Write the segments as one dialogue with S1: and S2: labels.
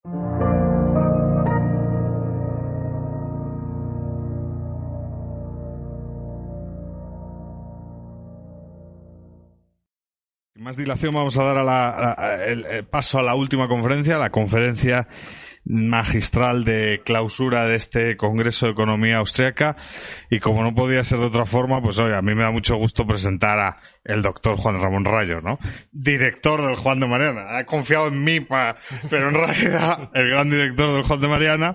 S1: Sin más dilación, vamos a dar el paso a la última conferencia, la conferencia magistral de clausura de este Congreso de Economía Austriaca. Y como no podía ser de otra forma, pues oye, a mí me da mucho gusto presentar a el doctor Juan Ramón Rayo, ¿no? Director del Juan de Mariana. Ha confiado en mí, pero en realidad el gran director del Juan de Mariana.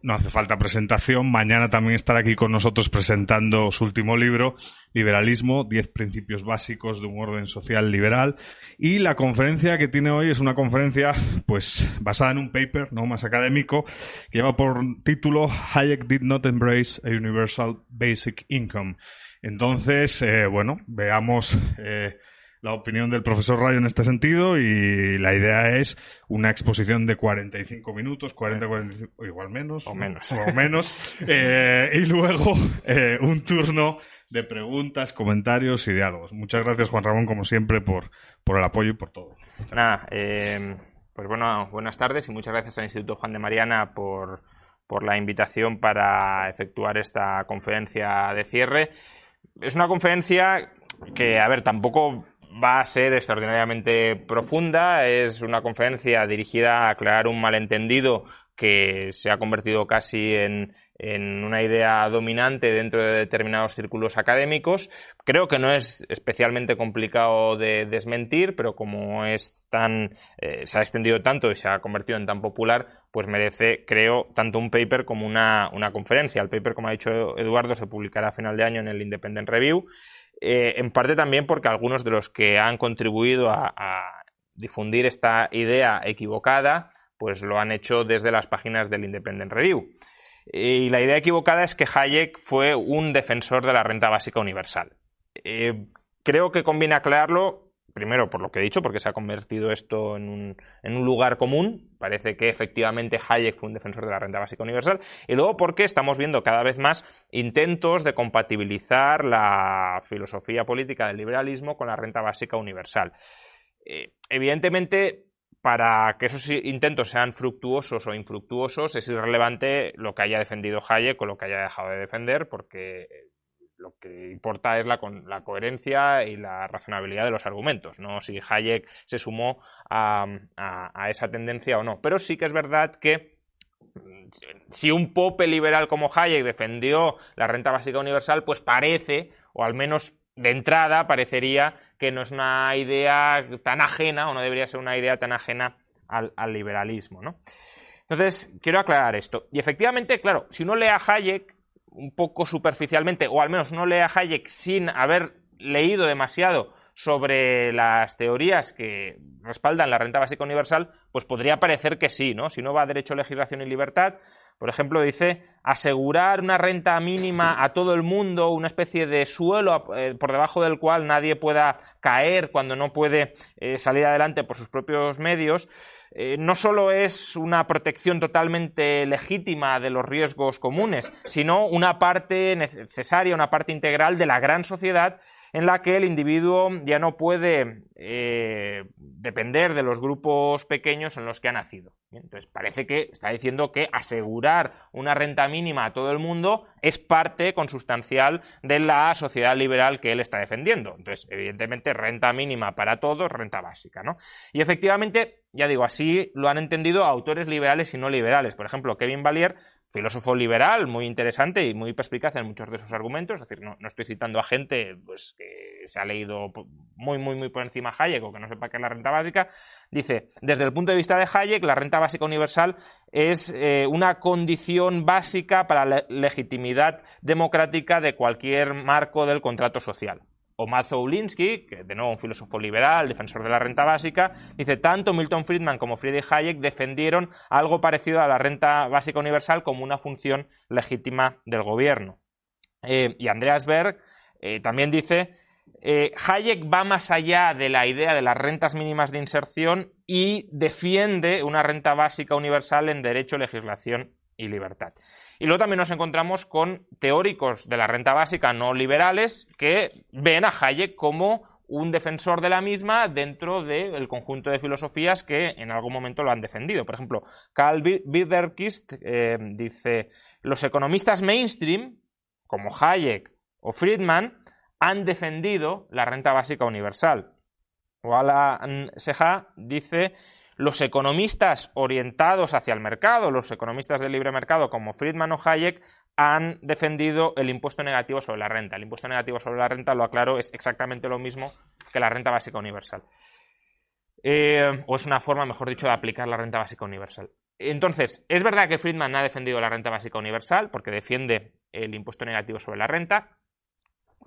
S1: No hace falta presentación. Mañana también estará aquí con nosotros presentando su último libro, Liberalismo, 10 principios básicos de un orden social liberal. Y la conferencia que tiene hoy es una conferencia, pues, basada en un paper, ¿no?, más académico, que lleva por título Hayek did not embrace a universal basic income. Entonces, bueno, veamos la opinión del profesor Rayo en este sentido, y la idea es una exposición de 45 minutos, 45, o igual menos.
S2: O menos.
S1: O menos. Y luego un turno de preguntas, comentarios y diálogos. Muchas gracias, Juan Ramón, como siempre, por el apoyo y por todo.
S2: Nada, pues bueno, buenas tardes y muchas gracias al Instituto Juan de Mariana por la invitación para efectuar esta conferencia de cierre. Es una conferencia que, a ver, tampoco va a ser extraordinariamente profunda. Es una conferencia dirigida a aclarar un malentendido que se ha convertido casi en una idea dominante dentro de determinados círculos académicos. Creo que no es especialmente complicado de desmentir, pero como es se ha extendido tanto y se ha convertido en tan popular, pues merece, creo, tanto un paper como una conferencia. El paper, como ha dicho Eduardo, se publicará a final de año en el Independent Review, en parte también porque algunos de los que han contribuido a difundir esta idea equivocada, pues lo han hecho desde las páginas del Independent Review. Y la idea equivocada es que Hayek fue un defensor de la renta básica universal. Creo que conviene aclararlo, primero por lo que he dicho, porque se ha convertido esto en un lugar común. Parece que efectivamente Hayek fue un defensor de la renta básica universal. Y luego porque estamos viendo cada vez más intentos de compatibilizar la filosofía política del liberalismo con la renta básica universal. Evidentemente, para que esos intentos sean fructuosos o infructuosos, es irrelevante lo que haya defendido Hayek o lo que haya dejado de defender, porque lo que importa es la coherencia y la razonabilidad de los argumentos, no si Hayek se sumó a esa tendencia o no. Pero sí que es verdad que si un pope liberal como Hayek defendió la renta básica universal, pues parece, o al menos de entrada parecería que no es una idea tan ajena, o no debería ser una idea tan ajena al liberalismo, ¿no? Entonces, quiero aclarar esto. Y efectivamente, claro, si uno lee a Hayek un poco superficialmente, o al menos uno lee a Hayek sin haber leído demasiado sobre las teorías que respaldan la renta básica universal, pues podría parecer que sí, ¿no? Si uno va a Derecho, Legislación y Libertad, por ejemplo, dice asegurar una renta mínima a todo el mundo, una especie de suelo por debajo del cual nadie pueda caer cuando no puede salir adelante por sus propios medios. No solo es una protección totalmente legítima de los riesgos comunes, sino una parte necesaria, una parte integral de la gran sociedad en la que el individuo ya no puede depender de los grupos pequeños en los que ha nacido. Bien, entonces parece que está diciendo que asegurar una renta mínima a todo el mundo es parte consustancial de la sociedad liberal que él está defendiendo. Entonces, evidentemente, renta mínima para todos, renta básica, ¿no? Y efectivamente, ya digo, así lo han entendido autores liberales y no liberales. Por ejemplo, Kevin Valier, filósofo liberal muy interesante y muy perspicaz en muchos de sus argumentos, es decir, no estoy citando a gente pues que se ha leído muy por encima Hayek o que no sepa qué es la renta básica. Dice, desde el punto de vista de Hayek, la renta básica universal es una condición básica para la legitimidad democrática de cualquier marco del contrato social. O Matt Oulinsky, que de nuevo un filósofo liberal, defensor de la renta básica, dice, tanto Milton Friedman como Friedrich Hayek defendieron algo parecido a la renta básica universal como una función legítima del gobierno. Y Andreas Berg también dice, Hayek va más allá de la idea de las rentas mínimas de inserción y defiende una renta básica universal en derecho, legislación y libertad. Y luego también nos encontramos con teóricos de la renta básica no liberales que ven a Hayek como un defensor de la misma dentro del conjunto de filosofías que en algún momento lo han defendido. Por ejemplo, Karl Widerquist dice: los economistas mainstream, como Hayek o Friedman, han defendido la renta básica universal. O Alan Seha dice: los economistas orientados hacia el mercado, los economistas del libre mercado como Friedman o Hayek, han defendido el impuesto negativo sobre la renta. El impuesto negativo sobre la renta, lo aclaro, es exactamente lo mismo que la renta básica universal. O es una forma, mejor dicho, de aplicar la renta básica universal. Entonces, es verdad que Friedman ha defendido la renta básica universal porque defiende el impuesto negativo sobre la renta.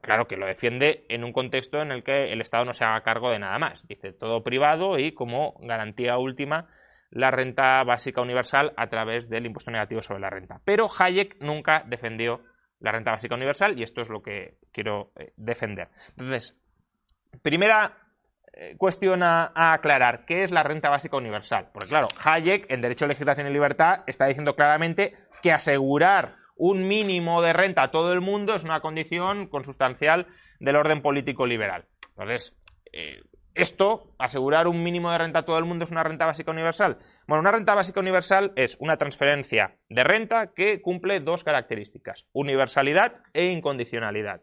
S2: Claro que lo defiende en un contexto en el que el Estado no se haga cargo de nada más. Dice todo privado y como garantía última la renta básica universal a través del impuesto negativo sobre la renta. Pero Hayek nunca defendió la renta básica universal y esto es lo que quiero defender. Entonces, primera cuestión a aclarar: ¿qué es la renta básica universal? Porque claro, Hayek en Derecho, Legislación y Libertad está diciendo claramente que asegurar un mínimo de renta a todo el mundo es una condición consustancial del orden político liberal. Entonces, asegurar un mínimo de renta a todo el mundo, ¿es una renta básica universal? Bueno, una renta básica universal es una transferencia de renta que cumple dos características: universalidad e incondicionalidad.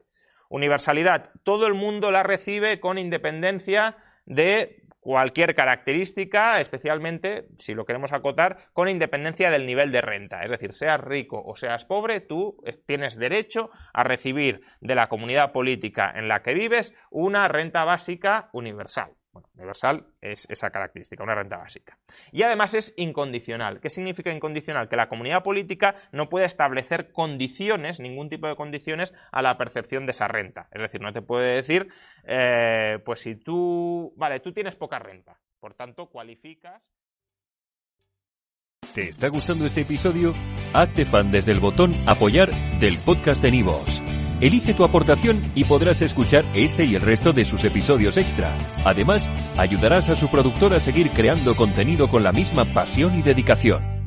S2: Universalidad: todo el mundo la recibe con independencia de cualquier característica, especialmente, si lo queremos acotar, con independencia del nivel de renta. Es decir, seas rico o seas pobre, tú tienes derecho a recibir de la comunidad política en la que vives una renta básica universal. Bueno, universal es esa característica, una renta básica. Y además es incondicional. ¿Qué significa incondicional? Que la comunidad política no puede establecer condiciones, ningún tipo de condiciones, a la percepción de esa renta. Es decir, no te puede decir, pues si tú tienes poca renta, por tanto cualificas.
S3: ¿Te está gustando este episodio? Hazte fan desde el botón Apoyar del podcast de Nivos. Elige tu aportación y podrás escuchar este y el resto de sus episodios extra. Además, ayudarás a su productor a seguir creando contenido con la misma pasión y dedicación.